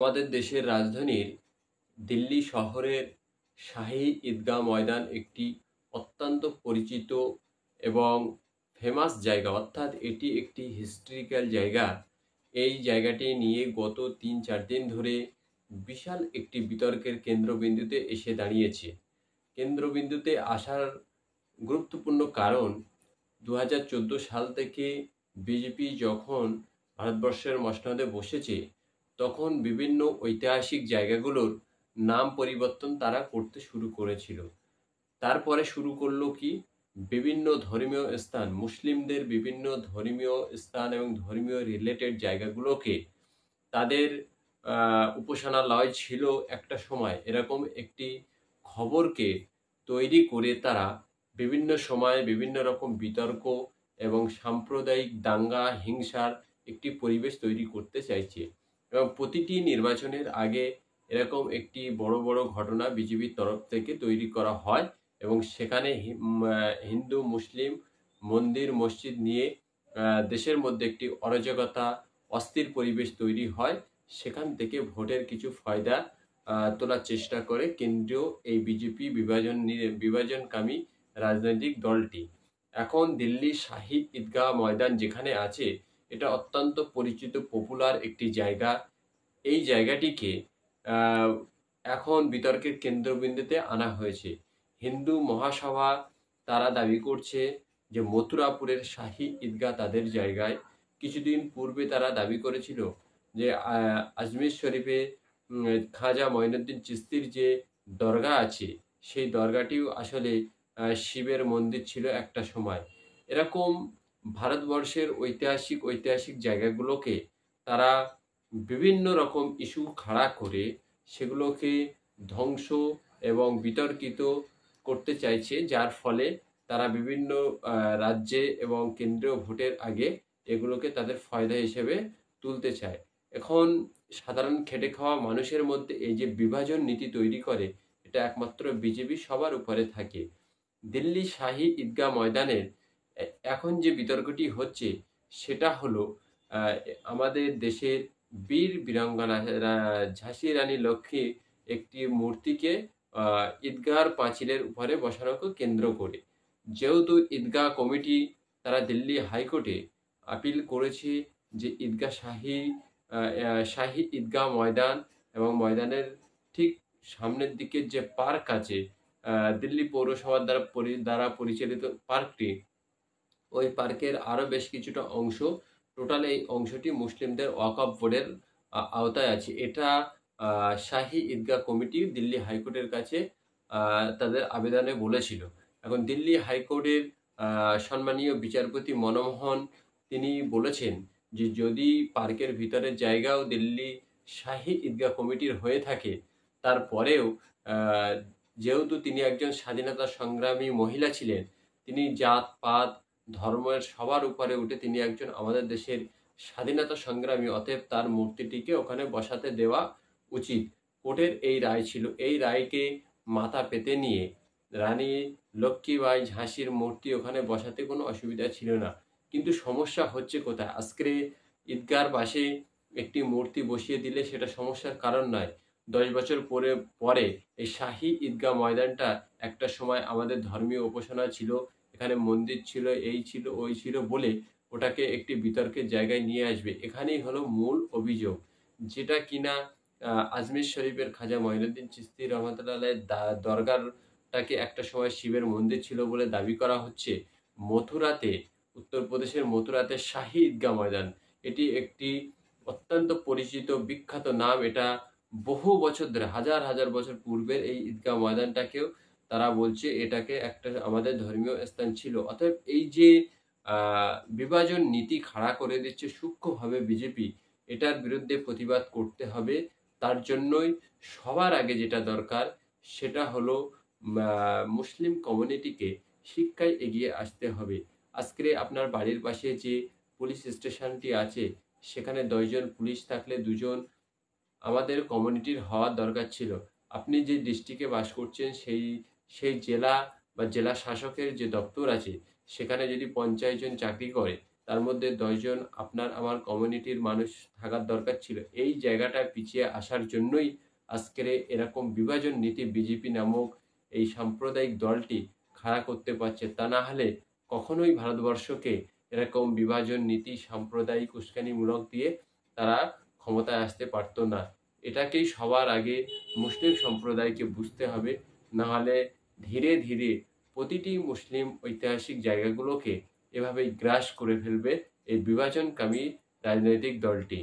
আমাদের দেশের রাজধানীর দিল্লি শহরের শাহী ঈদগাহ ময়দান একটি অত্যন্ত পরিচিত এবং ফেমাস জায়গা, অর্থাৎ এটি একটি হিস্ট্রিক্যাল জায়গা। এই জায়গাটি নিয়ে গত ৩-৪ দিন ধরে বিশাল একটি বিতর্কের কেন্দ্রবিন্দুতে এসে দাঁড়িয়েছে। কেন্দ্রবিন্দুতে আসার গুরুত্বপূর্ণ কারণ ২০১৪ সাল থেকে বিজেপি যখন ভারতবর্ষের মসনদে বসেছে, তখন বিভিন্ন ঐতিহাসিক জায়গাগুলোর নাম পরিবর্তন তারা করতে শুরু করেছিল। তারপরে শুরু করলো কি, বিভিন্ন ধর্মীয় স্থান, মুসলিমদের বিভিন্ন ধর্মীয় স্থান এবং ধর্মীয় রিলেটেড জায়গাগুলোকে তাদের উপাসনালয় ছিল একটা সময়, এরকম একটি খবরকে তৈরি করে তারা বিভিন্ন সময়ে বিভিন্ন রকম বিতর্ক এবং সাম্প্রদায়িক দাঙ্গা হিংসার একটি পরিবেশ তৈরি করতে চাইছে। এবং প্রতিটি নির্বাচনের আগে এরকম একটি বড় বড় ঘটনা বিজেপির তরফ থেকে তৈরি করা হয় এবং সেখানে হিন্দু মুসলিম মন্দির মসজিদ নিয়ে দেশের মধ্যে একটি অরাজকতা অস্থির পরিবেশ তৈরি হয়। সেখান থেকে ভোটের কিছু ফায়দা তোলার চেষ্টা করে কেন্দ্রীয় এই বিজেপি বিভাজনকামী রাজনৈতিক দলটি। এখন দিল্লি শাহী ঈদগাহ ময়দান যেখানে আছে, এটা অত্যন্ত পরিচিত পপুলার একটি জায়গা। এই জায়গাটিকে আহ, এখন বিতর্কের কেন্দ্রবিন্দুতে আনা হয়েছে। হিন্দু মহাসভা তারা দাবি করছে যে মথুরাপুরের শাহী ঈদগাহ তাদের জায়গায়। কিছুদিন পূর্বে তারা দাবি করেছিল যে আজমির শরীফে খাজা মঈনুদ্দিন চিশতির যে দরগা আছে, সেই দরগাটিও আসলে শিবের মন্দির ছিল একটা সময়। এরকম ভারতবর্ষের ঐতিহাসিক জায়গাগুলোকে তারা বিভিন্ন রকম ইস্যু খাড়া করে সেগুলোকে ধ্বংস এবং বিতর্কিত করতে চাইছে, যার ফলে তারা বিভিন্ন রাজ্যে এবং কেন্দ্রীয় ভোটের আগে এগুলোকে তাদের ফায়দা হিসেবে তুলতে চায়। এখন সাধারণ খেটে খাওয়া মানুষের মধ্যে এই যে বিভাজন নীতি তৈরি করে, এটা একমাত্র বিজেপি সবার উপরে থাকে। দিল্লি শাহী ঈদগাহ ময়দানের এখন যে বিতর্কটি হচ্ছে সেটা হলো আমাদের দেশের বীর বীরাঙ্গনা ঝাঁসি রানী লক্ষ্মী একটি মূর্তিকে ঈদগাহর পাঁচিলের উপরে বসানোকে কেন্দ্র করে। যেহেতু ঈদগাহ কমিটি তারা দিল্লি হাইকোর্টে আপিল করেছে যে শাহী ঈদগাহ ময়দান এবং ময়দানের ঠিক সামনের দিকে যে পার্ক আছে, দিল্লি পৌরসভার দ্বারা পরিচালিত পার্কটি, ওই পার্কের আরও বেশ কিছুটা অংশ, টোটাল এই অংশটি মুসলিমদের ওয়াকফ বোর্ডের আওতায় আছে। এটা শাহী ঈদগাহ কমিটি দিল্লি হাইকোর্টের কাছে তাদের আবেদনে বলেছিল। এখন দিল্লি হাইকোর্টের সম্মানীয় বিচারপতি মনমোহন তিনি বলেছেন যে যদি পার্কের ভিতরের জায়গাও দিল্লি শাহী ঈদগাহ কমিটির হয়ে থাকে, তারপরেও যেহেতু তিনি একজন স্বাধীনতা সংগ্রামী মহিলা ছিলেন, তিনি জাত পাত ধর্মের সবার উপরে উঠে তিনি একজন আমাদের দেশের স্বাধীনতা সংগ্রামী, অতএব তার মূর্তিটিকে ওখানে বসাতে দেওয়া উচিত। কোর্টের এই রায় ছিল। এই রায়কে মাথা পেতে নিয়ে রানী লক্ষ্মীবাঈ ঝাঁসির মূর্তি ওখানে বসাতে কোনো অসুবিধা ছিল না। কিন্তু সমস্যা হচ্ছে কোথায়? আজকে ঈদগাহর পাশে একটি মূর্তি বসিয়ে দিলে সেটা সমস্যার কারণ নয়। 10 বছর পরে এই শাহী ঈদগাহ ময়দানটা একটা সময় আমাদের ধর্মীয় উপাসনা ছিল, এখানে মন্দির ছিল, এই ছিল ওই ছিল বলে ওটাকে একটি বিতর্কের জায়গায় নিয়ে আসবে। এখানেই হলো মূল অভিযোগ, যেটা কিনা আজমির শরীফের খাজা মঈনুদ্দিন চিশতি রহমতুল্লাহ দরগারটাকে একটা সময় শিবের মন্দির ছিল বলে দাবি করা হচ্ছে। মথুরাতে, উত্তরপ্রদেশের মথুরাতে শাহী ঈদগাহ ময়দান, এটি একটি অত্যন্ত পরিচিত বিখ্যাত নাম। এটা বহু বছর ধরে, হাজার হাজার বছর পূর্বের এই ঈদগাহ ময়দানটাকেও তারা বলছে এটাকে একটা আমাদের ধর্মীয় স্থান ছিল। অতএব এই যে বিভাজন নীতি খাড়া করে দিচ্ছে সূক্ষ্মভাবে বিজেপি, এটার বিরুদ্ধে প্রতিবাদ করতে হবে। তার জন্যই সবার আগে যেটা দরকার সেটা হলো মুসলিম কমিউনিটিকে শিক্ষায় এগিয়ে আসতে হবে। আজকে আপনার বাড়ির পাশে যে পুলিশ স্টেশনটি আছে, সেখানে 10 জন পুলিশ থাকলে 2 জন আমাদের কমিউনিটির হওয়ার দরকার ছিল। আপনি যে ডিস্ট্রিক্টে বাস করছেন সেই জেলা বা জেলা শাসকের যে দপ্তর আছে, সেখানে যদি 50 জন চাকরি করে, তার মধ্যে 10 জন আপনার আমার কমিউনিটির মানুষ থাকার দরকার ছিল। এই জায়গাটা পিছিয়ে আসার জন্যই আজকের এরকম বিভাজন নীতি বিজেপি নামক এই সাম্প্রদায়িক দলটি খাড়া করতে পারছে। তা না হলে কখনোই ভারতবর্ষকে এরকম বিভাজন নীতি সাম্প্রদায়িক উস্কানিমূলক দিয়ে তারা ক্ষমতায় আসতে পারত না। এটাকেই সবার আগে মুসলিম সম্প্রদায়কে বুঝতে হবে, নাহলে ধীরে ধীরে প্রতিটি মুসলিম ঐতিহাসিক জায়গাগুলোকে এভাবেই গ্রাস করে ফেলবে এই বিভাজনকামী রাজনৈতিক দলটি।